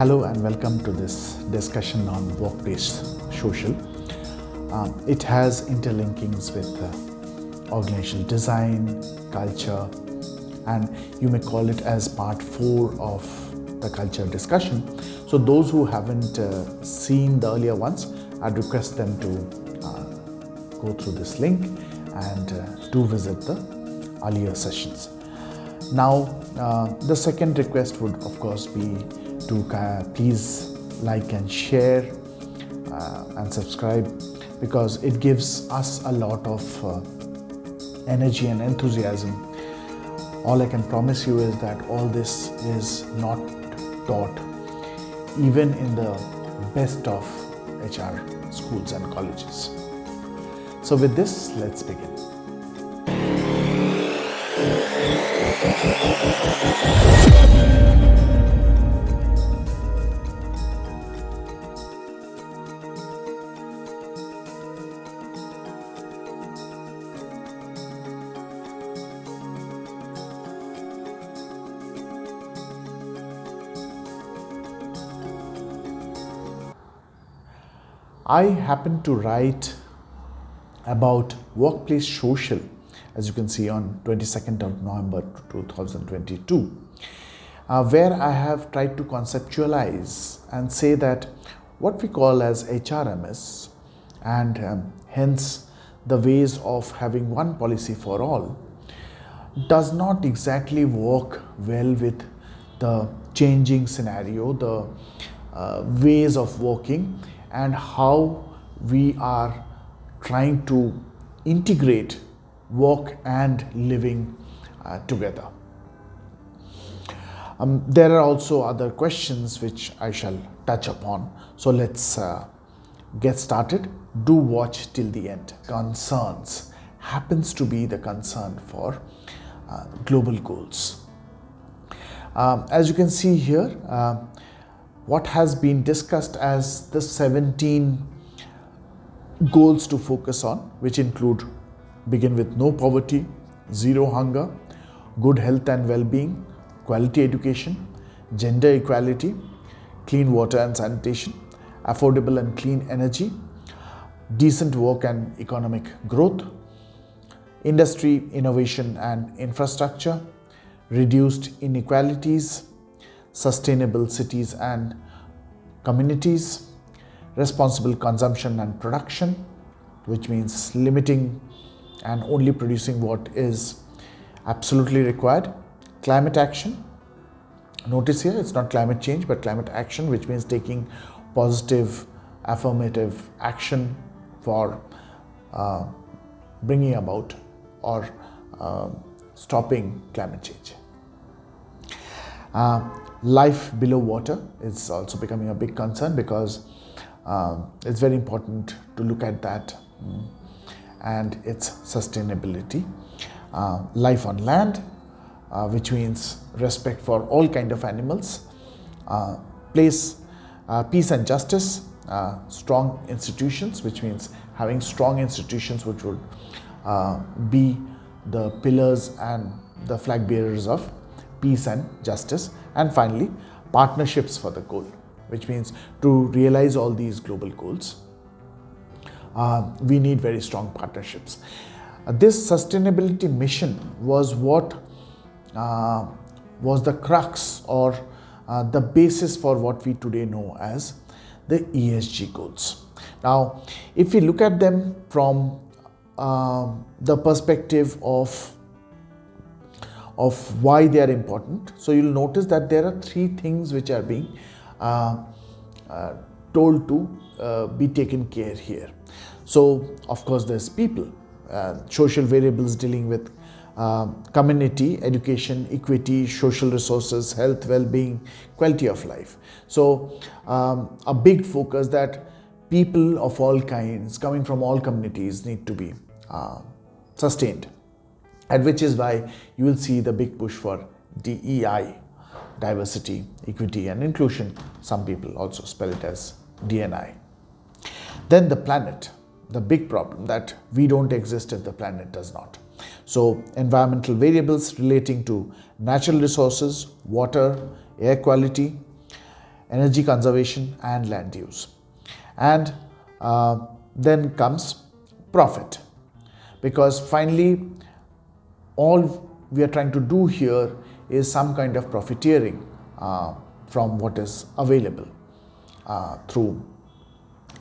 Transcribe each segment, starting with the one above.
Hello and welcome to this discussion on workplace social. It has interlinkings with organizational design, culture, and you may call it as part 4 of the culture discussion. So those who haven't seen the earlier ones, I'd request them to go through this link and do visit the earlier sessions. Now, the second request would of course be to please like and share and subscribe, because it gives us a lot of energy and enthusiasm. All I can promise you is that all this is not taught even in the best of HR schools and colleges. So with this, let's begin. I happen to write about workplace social, as you can see, on 22nd of November 2022, where I have tried to conceptualize and say that what we call as HRMS and hence the ways of having one policy for all does not exactly work well with the changing scenario, the ways of working, and how we are trying to integrate work and living together. There are also other questions which I shall touch upon. So let's get started. Do watch till the end. Concerns happens to be the concern for global goals. As you can see here, what has been discussed as the 17 goals to focus on, which include begin with no poverty, zero hunger, good health and well-being, quality education, gender equality, clean water and sanitation, affordable and clean energy, decent work and economic growth, industry, innovation and infrastructure, reduced inequalities, sustainable cities and communities, responsible consumption and production, which means limiting and only producing what is absolutely required, climate action. Notice here it's not climate change but climate action, which means taking positive affirmative action for bringing about or stopping climate change. Life below water is also becoming a big concern, because it's very important to look at that and its sustainability. Life on land, which means respect for all kind of animals. Peace and justice, strong institutions, which means having strong institutions which would be the pillars and the flag bearers of peace and justice. And finally, partnerships for the goal, which means to realize all these global goals, we need very strong partnerships. This sustainability mission was what was the crux or the basis for what we today know as the ESG goals. Now, if we look at them from the perspective of why they are important, so you'll notice that there are 3 things which are being told to be taken care here. So of course there's people, social variables dealing with community, education, equity, social resources, health, well-being, quality of life. So a big focus that people of all kinds coming from all communities need to be sustained, and which is why you will see the big push for DEI, diversity, equity and inclusion. Some people also spell it as DNI. Then the planet, the big problem that we don't exist if the planet does not. So environmental variables relating to natural resources, water, air quality, energy conservation and land use. And then comes profit, because finally all we are trying to do here is some kind of profiteering from what is available through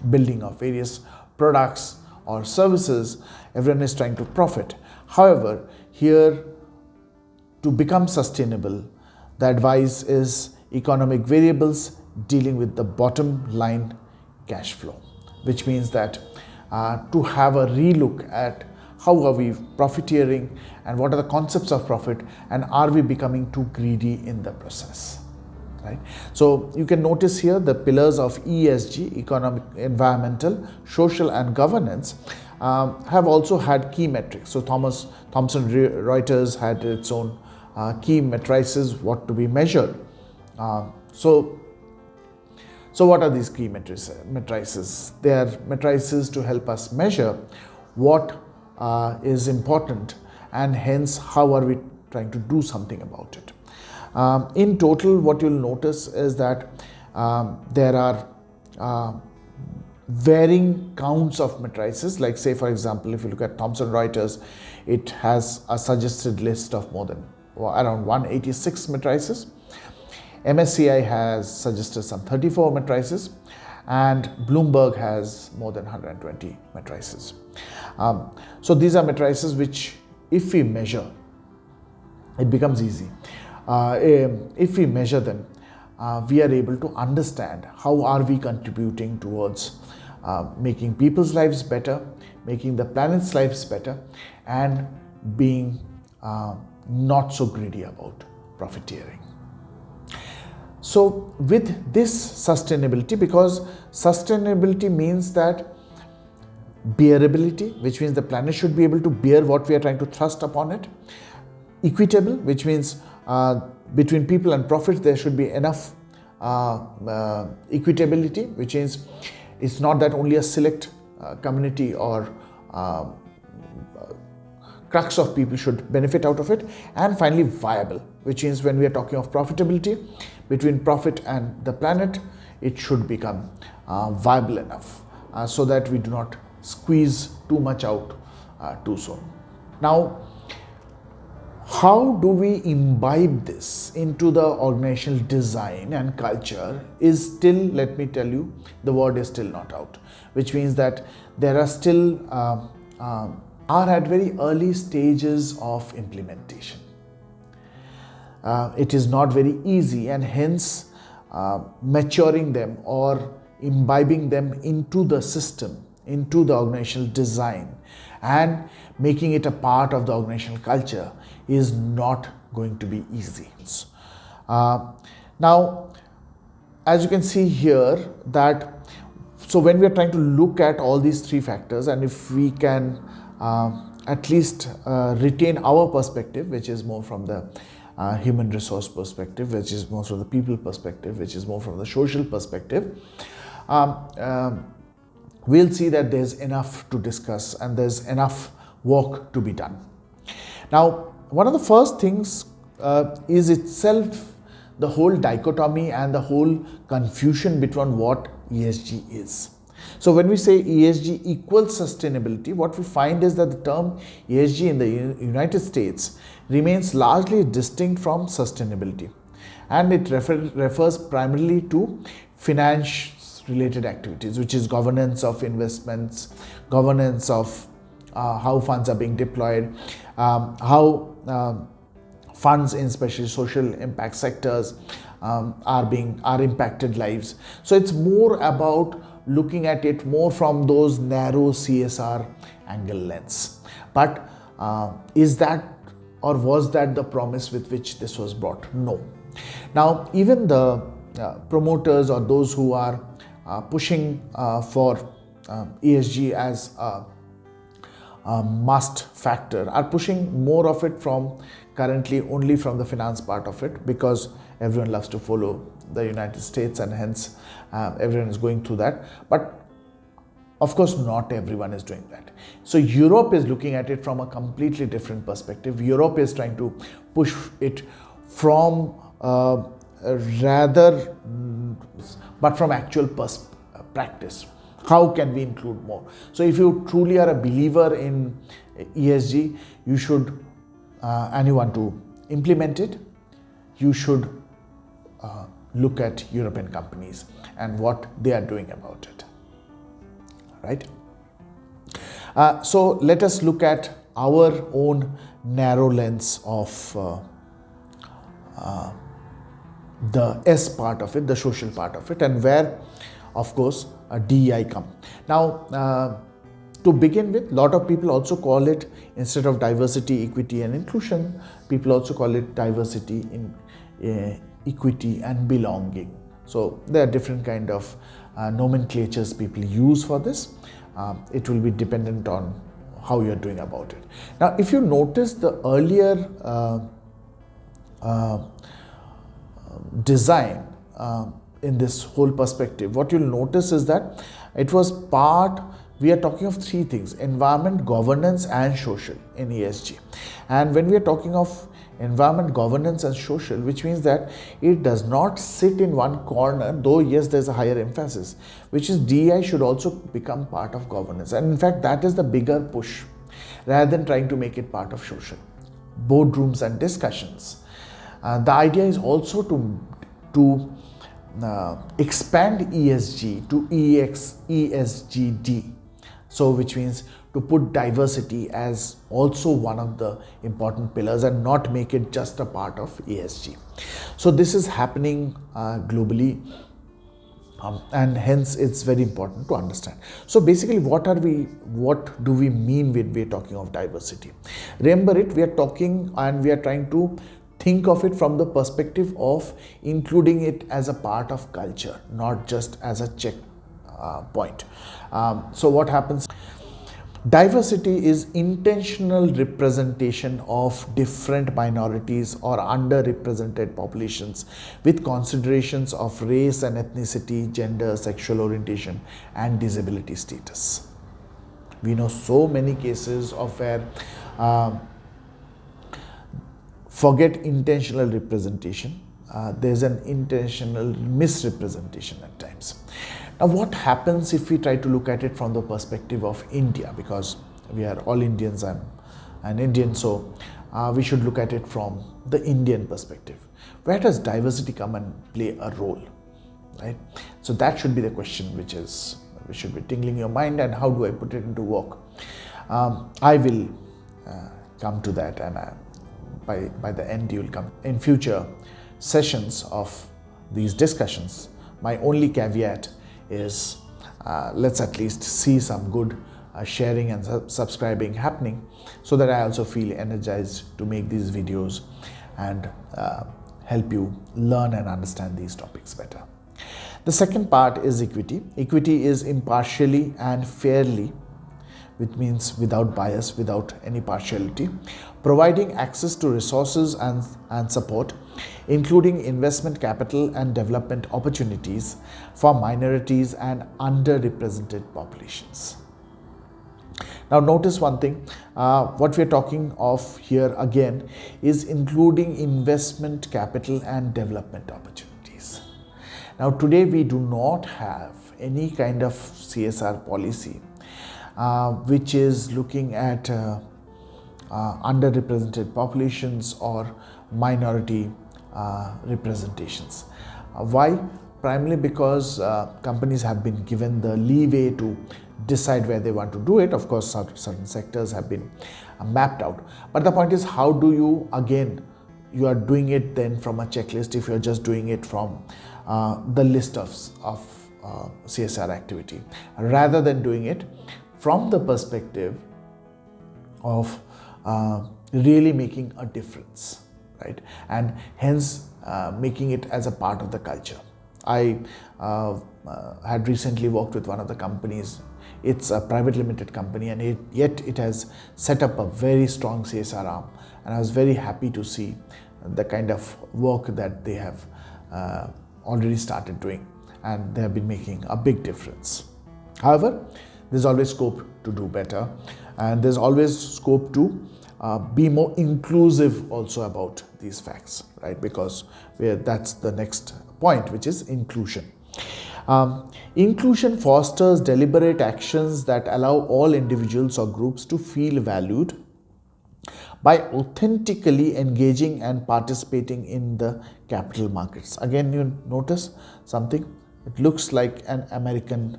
building of various products or services. Everyone is trying to profit. However, here, to become sustainable, the advice is economic variables dealing with the bottom line cash flow, which means that to have a relook at how are we profiteering and what are the concepts of profit, and are we becoming too greedy in the process, right? So you can notice here the pillars of ESG, economic, environmental, social and governance, have also had key metrics. So Thomson Reuters had its own key matrices, what to be measured. So what are these key matrices? They are matrices to help us measure what is important, and hence how are we trying to do something about it. In total, what you'll notice is that there are varying counts of matrices. Like, say for example, if you look at Thomson Reuters, it has a suggested list of more than around 186 matrices. MSCI has suggested some 34 matrices, and Bloomberg has more than 120 matrices. So these are matrices which, if we measure, it becomes easy. If we measure them, we are able to understand how are we contributing towards making people's lives better, making the planet's lives better, and being not so greedy about profiteering. So with this sustainability, because sustainability means that bearability, which means the planet should be able to bear what we are trying to thrust upon it. Equitable, which means between people and profit there should be enough equitability, which means it's not that only a select community or crux of people should benefit out of it. And finally, viable, which means when we are talking of profitability, between profit and the planet, it should become viable enough so that we do not squeeze too much out too soon. Now, how do we imbibe this into the organizational design and culture is still, let me tell you, the word is still not out, which means that there are still are at very early stages of implementation. It is not very easy, and hence maturing them or imbibing them into the system, into the organizational design, and making it a part of the organizational culture is not going to be easy. Now, as you can see here, that so when we are trying to look at all these three factors, and if we can at least retain our perspective, which is more from the human resource perspective, which is more from the people perspective, which is more from the social perspective, we'll see that there's enough to discuss and there's enough work to be done. Now, one of the first things is itself the whole dichotomy and the whole confusion between what ESG is. So when we say ESG equals sustainability, what we find is that the term ESG in the United States remains largely distinct from sustainability, and it refers primarily to finance related activities, which is governance of investments, governance of how funds are being deployed, how funds in especially social impact sectors are impacted lives. So it's more about looking at it more from those narrow CSR angle lens. But is that or was that the promise with which this was brought? No. Now, even the promoters or those who are pushing for ESG as a must factor are pushing more of it from currently only from the finance part of it, because everyone loves to follow the United States and hence everyone is going through that. But of course, not everyone is doing that. So Europe is looking at it from a completely different perspective. Europe is trying to push it from rather, but from actual practice. How can we include more? So if you truly are a believer in ESG, you should, and you want to implement it, you should look at European companies and what they are doing about it, right? So let us look at our own narrow lens of the S part of it, the social part of it, and where, of course, DEI come. Now, to begin with, a lot of people also call it, instead of diversity, equity and inclusion, people also call it diversity, equity and belonging. So there are different kind of nomenclatures people use for this. It will be dependent on how you're doing about it. Now, if you notice the earlier design in this whole perspective, what you'll notice is that it was we are talking of three things: environment, governance and social in ESG. And when we are talking of environment, governance and social, which means that it does not sit in one corner, though yes, there's a higher emphasis, which is DEI should also become part of governance. And in fact, that is the bigger push, rather than trying to make it part of social. Boardrooms and discussions. The idea is also to expand ESG to ESGD. So which means to put diversity as also one of the important pillars and not make it just a part of ESG. So this is happening globally, and hence it's very important to understand. So basically, what do we mean when we're talking of diversity? Remember it, we are talking and we are trying to think of it from the perspective of including it as a part of culture, not just as a check point. So what happens? Diversity is intentional representation of different minorities or underrepresented populations with considerations of race and ethnicity, gender, sexual orientation and disability status. We know so many cases of where forget intentional representation, there's an intentional misrepresentation at times. Now, what happens if we try to look at it from the perspective of India? Because we are all Indians, I'm an Indian, so we should look at it from the Indian perspective. Where does diversity come and play a role, right? So that should be the question which should be tingling your mind, and how do I put it into work? I will come to that, and by the end you will come. In future sessions of these discussions, my only caveat is let's at least see some good sharing and subscribing happening, so that I also feel energized to make these videos and help you learn and understand these topics better. The second part is equity. Equity is impartially and fairly, which means without bias, without any partiality, providing access to resources and support, including investment capital and development opportunities for minorities and underrepresented populations. Now notice one thing, what we are talking of here again is including investment capital and development opportunities. Now today we do not have any kind of CSR policy which is looking at underrepresented populations or minority representations. Why? Primarily because companies have been given the leeway to decide where they want to do it. Of course, certain sectors have been mapped out. But the point is, how do you, again, you are doing it then from a checklist if you're just doing it from the list of CSR activity, rather than doing it from the perspective of really making a difference, right? And hence making it as a part of the culture. I had recently worked with one of the companies. It's a private limited company, and yet it has set up a very strong CSR arm, and I was very happy to see the kind of work that they have already started doing, and they have been making a big difference. However, there's always scope to do better, and there's always scope to be more inclusive also about these facts, right? Because that's the next point, which is inclusion. Inclusion fosters deliberate actions that allow all individuals or groups to feel valued by authentically engaging and participating in the capital markets. Again, you notice something, it looks like an American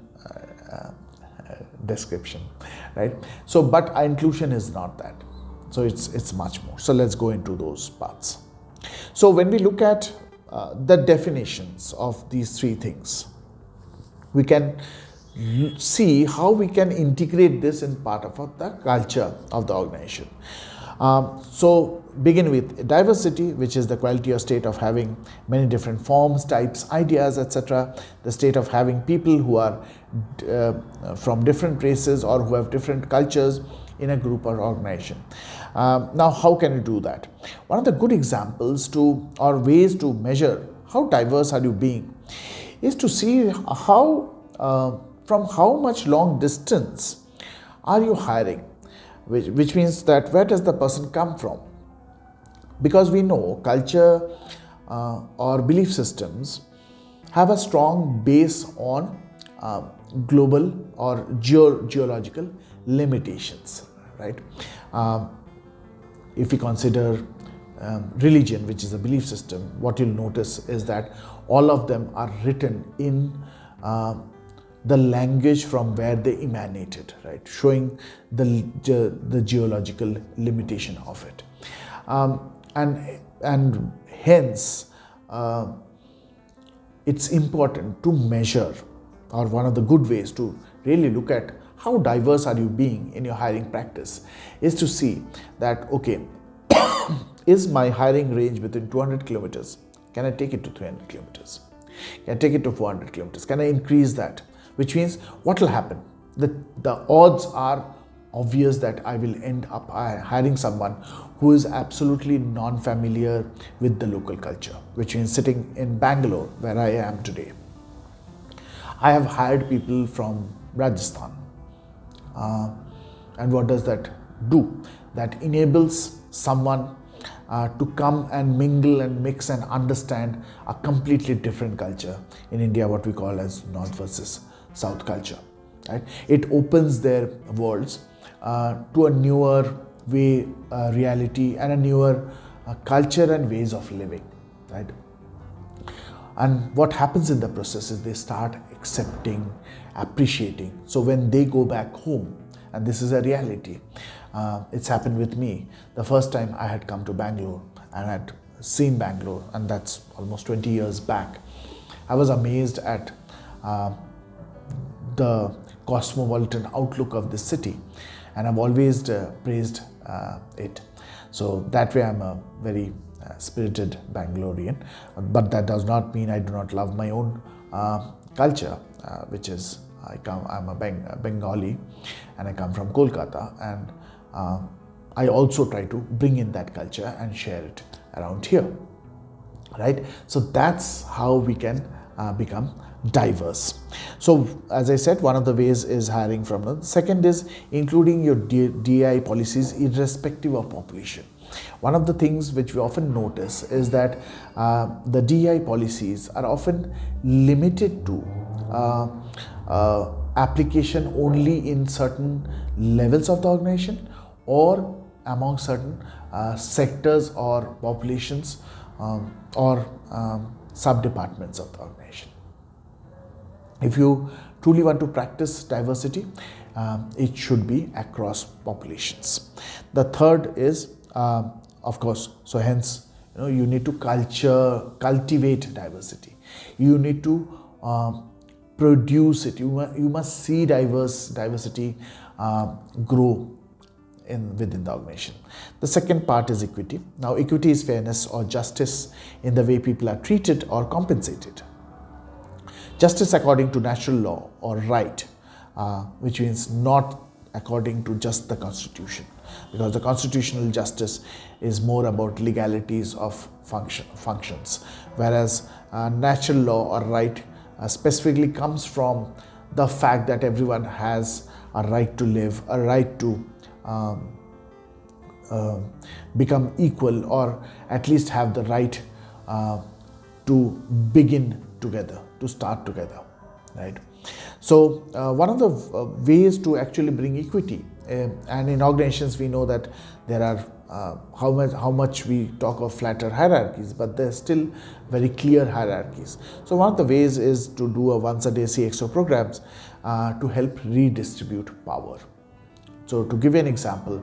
description, right? So, but inclusion is not that. So it's much more. So let's go into those parts. So when we look at the definitions of these three things, we can see how we can integrate this in part of the culture of the organization. So begin with diversity, which is the quality or state of having many different forms, types, ideas, etc. The state of having people who are from different races or who have different cultures in a group or organization. Now, how can you do that? One of the good examples or ways to measure how diverse are you being is to see how from how much long distance are you hiring, which means that where does the person come from? Because we know culture or belief systems have a strong base on global or geological limitations, right? If we consider religion, which is a belief system, what you'll notice is that all of them are written in the language from where they emanated, right? Showing the geological limitation of it. And hence, it's important to measure, or one of the good ways to really look at how diverse are you being in your hiring practice is to see that, okay, is my hiring range within 200 kilometers? Can I take it to 300 kilometers? Can I take it to 400 kilometers? Can I increase that? Which means what will happen? The odds are obvious that I will end up hiring someone who is absolutely non-familiar with the local culture, which means sitting in Bangalore, where I am today. I have hired people from Rajasthan. And what does that do? That enables someone to come and mingle and mix and understand a completely different culture. In India, what we call as North versus South culture, right? It opens their worlds to a newer way, reality, and a newer culture and ways of living, right? And what happens in the process is they start accepting, appreciating. So when they go back home, and this is a reality, it's happened with me. The first time I had come to Bangalore and had seen Bangalore, and that's almost 20 years back, I was amazed at the cosmopolitan outlook of this city, and I've always praised it. So that way I'm a very spirited Bangalorean, but that does not mean I do not love my own culture, which is I'm a Bengali and I come from Kolkata, and I also try to bring in that culture and share it around here, right? So that's how we can become diverse. So as I said, one of the ways is hiring from them. Second is including your DEI policies irrespective of population. One of the things which we often notice is that the DEI policies are often limited to application only in certain levels of the organization or among certain sectors or populations or sub-departments of the organization. If you truly want to practice diversity, it should be across populations. The third is, of course, so hence, you need to cultivate diversity. You need to produce it. You must see diversity grow within the organization. The second part is equity. Now, equity is fairness or justice in the way people are treated or compensated. Justice according to natural law or right, which means not according to just the constitution, because the constitutional justice is more about legalities of functions, whereas natural law or right specifically comes from the fact that everyone has a right to live, a right to become equal, or at least have the right to begin together, to start together, right? So one of the ways to actually bring equity, and in organizations we know that there are how much we talk of flatter hierarchies, but there's still very clear hierarchies. So one of the ways is to do a once a day CXO programs to help redistribute power. So to give you an example,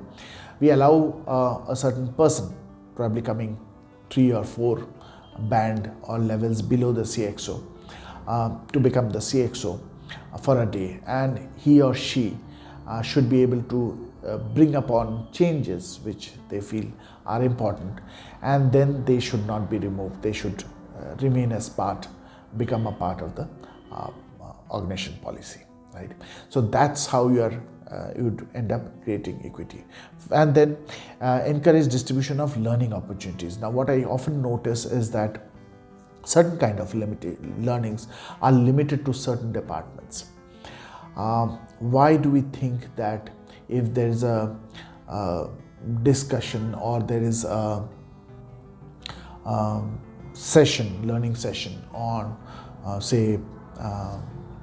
we allow a certain person, probably coming 3 or 4 band or levels below the CXO, to become the CXO for a day, and he or she should be able to bring upon changes which they feel are important, and then they should not be removed. They should remain as become a part of the organization policy, right? So that's how you would end up creating equity. And then encourage distribution of learning opportunities. Now what I often notice is that certain kind of learnings are limited to certain departments. Why do we think that if there is a discussion, or there is a learning session on say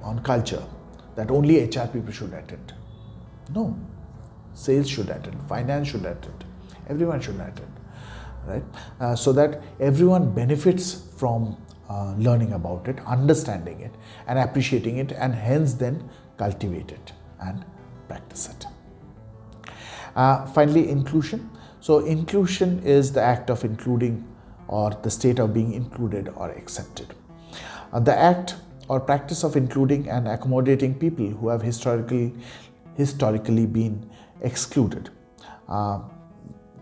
on culture, that only HR people should attend? No, sales should attend, finance should attend, everyone should attend, right? So that everyone benefits from learning about it, understanding it, and appreciating it, and hence then cultivate it and practice it. Finally, inclusion. So inclusion is the act of including, or the state of being included or accepted. The act or practice of including and accommodating people who have historically been excluded,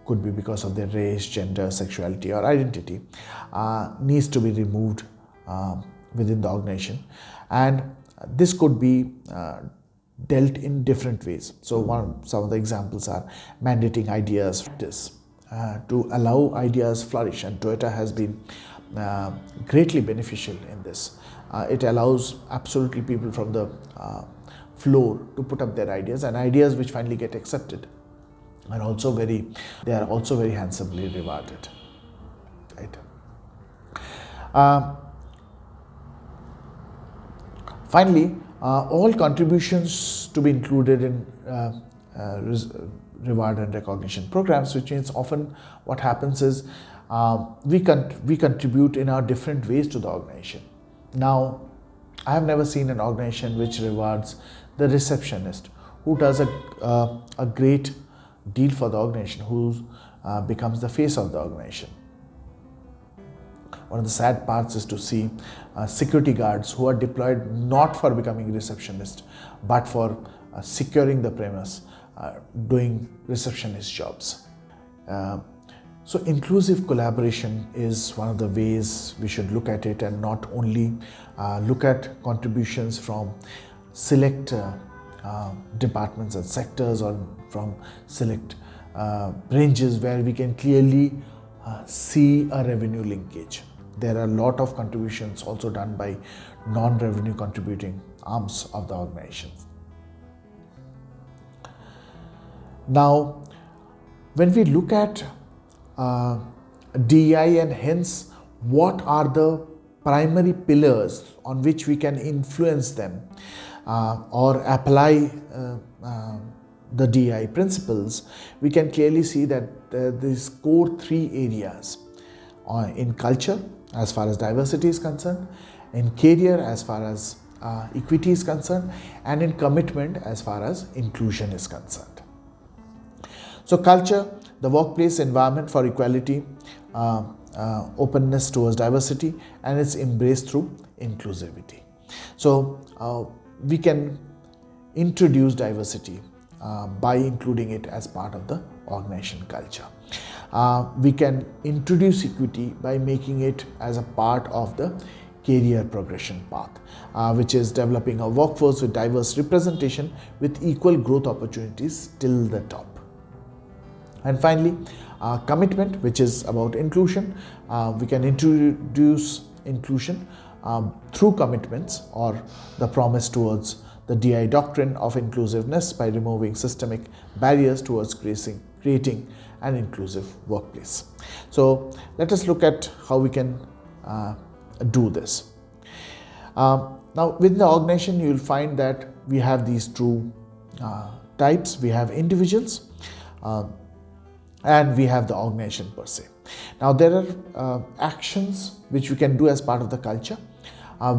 could be because of their race, gender, sexuality, or identity, needs to be removed within the organization, and this could be dealt in different ways. So some of the examples are mandating ideas to allow ideas flourish, and Toyota has been greatly beneficial in this. It allows absolutely people from the floor to put up their ideas, and ideas which finally get accepted are also very handsomely rewarded, right? Finally, all contributions to be included in reward and recognition programs, which means often what happens is we contribute in our different ways to the organization. Now, I have never seen an organization which rewards the receptionist who does a great deal for the organization, who becomes the face of the organization. One of the sad parts is to see security guards who are deployed not for becoming receptionists, but for securing the premise, doing receptionist jobs. So inclusive collaboration is one of the ways we should look at it, and not only look at contributions from select departments and sectors, or from select ranges where we can clearly see a revenue linkage. There are a lot of contributions also done by non-revenue contributing arms of the organization. Now, when we look at DEI, and hence what are the primary pillars on which we can influence them or apply the DEI principles, we can clearly see that these core 3 areas in culture, as far as diversity is concerned, in career as far as equity is concerned, and in commitment as far as inclusion is concerned. So culture, the workplace environment for equality, openness towards diversity, and its embrace through inclusivity. So we can introduce diversity by including it as part of the organization culture. We can introduce equity by making it as a part of the career progression path, which is developing a workforce with diverse representation with equal growth opportunities till the top. And finally, commitment, which is about inclusion. We can introduce inclusion through commitments, or the promise towards the DEI doctrine of inclusiveness by removing systemic barriers towards creating and inclusive workplace. So let us look at how we can do this. Now within the organization, you will find that we have these two types. We have individuals and we have the organization per se. Now there are actions which we can do as part of the culture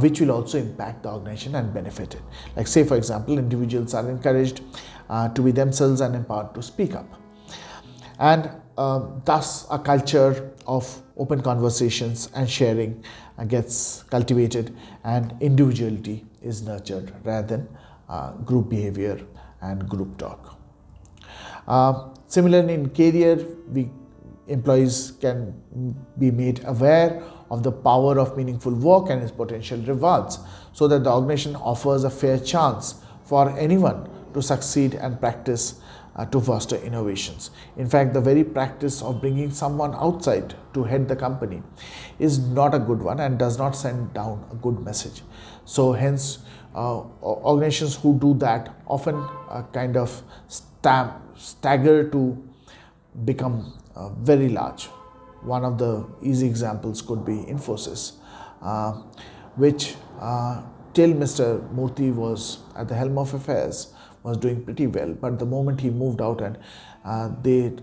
which will also impact the organization and benefit it. Like say for example, individuals are encouraged to be themselves and empowered to speak up. And thus a culture of open conversations and sharing gets cultivated, and individuality is nurtured rather than group behavior and group talk. Similarly, in career, employees can be made aware of the power of meaningful work and its potential rewards, so that the organization offers a fair chance for anyone to succeed and practice to foster innovations. In fact, the very practice of bringing someone outside to head the company is not a good one and does not send down a good message. So hence, organizations who do that often kind of stagger to become very large. One of the easy examples could be Infosys, which till Mr. Murthy was at the helm of affairs was doing pretty well, but the moment he moved out and they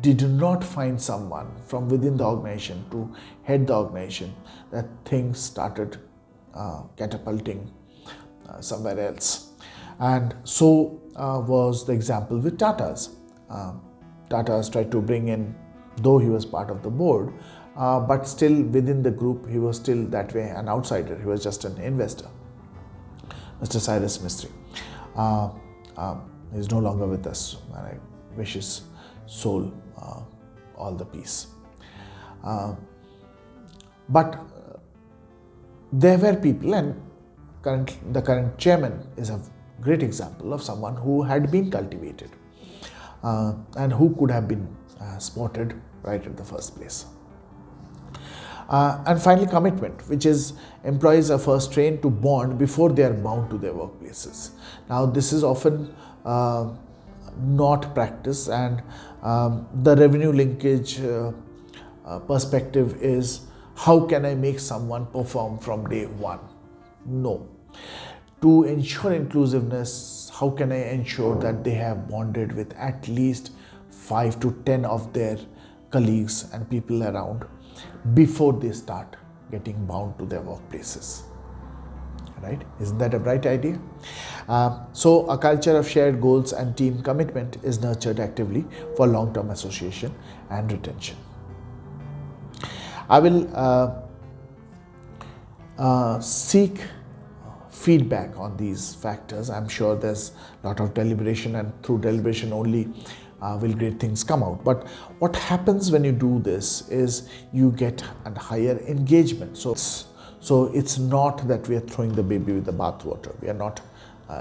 did not find someone from within the organization to head the organization, that things started catapulting somewhere else. And so was the example with Tata's. Tata's tried to bring in, though he was part of the board, but still within the group he was still that way an outsider. He was just an investor. Mr. Cyrus Mistry is no longer with us, and I wish his soul all the peace. But there were people, and the current chairman is a great example of someone who had been cultivated and who could have been spotted right at the first place. And finally, commitment, which is employees are first trained to bond before they are bound to their workplaces. Now, this is often not practiced, and the revenue linkage perspective is, how can I make someone perform from day one? No. To ensure inclusiveness, how can I ensure that they have bonded with at least 5 to 10 of their colleagues and people around before they start getting bound to their workplaces? Right? Isn't that a bright idea? So a culture of shared goals and team commitment is nurtured actively for long-term association and retention. I will seek feedback on these factors. I'm sure there's a lot of deliberation, and through deliberation only will great things come out. But what happens when you do this is you get a higher engagement. So it's not that we are throwing the baby with the bathwater. We are not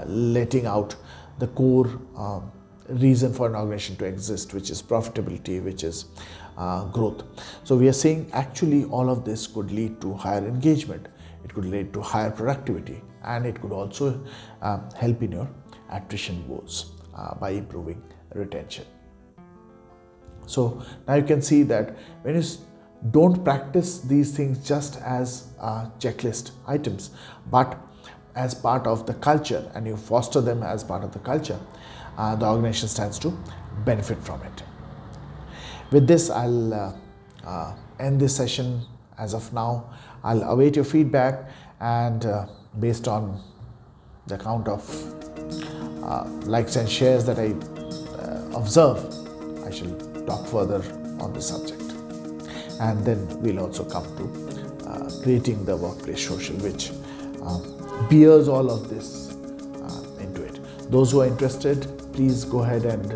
letting out the core reason for an organization to exist, which is profitability, which is growth. So we are saying actually all of this could lead to higher engagement. It could lead to higher productivity, and it could also help in your attrition goals by improving retention. So now you can see that when you don't practice these things just as checklist items, but as part of the culture, and you foster them as part of the culture, the organization stands to benefit from it. With this, I'll end this session as of now. I'll await your feedback, and based on the count of likes and shares that I observe, I shall talk further on this subject. And then we'll also come to creating the workplace social, which bears all of this into it. Those who are interested, please go ahead and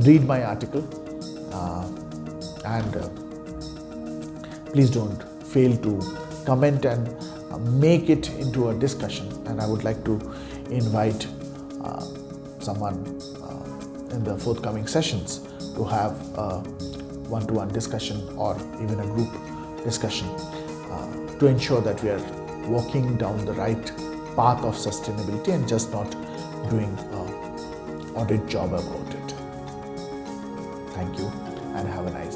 read my article, and please don't fail to comment and make it into a discussion. And I would like to invite someone in the forthcoming sessions to have a one-to-one discussion or even a group discussion to ensure that we are walking down the right path of sustainability and just not doing an audit job about it. Thank you and have a nice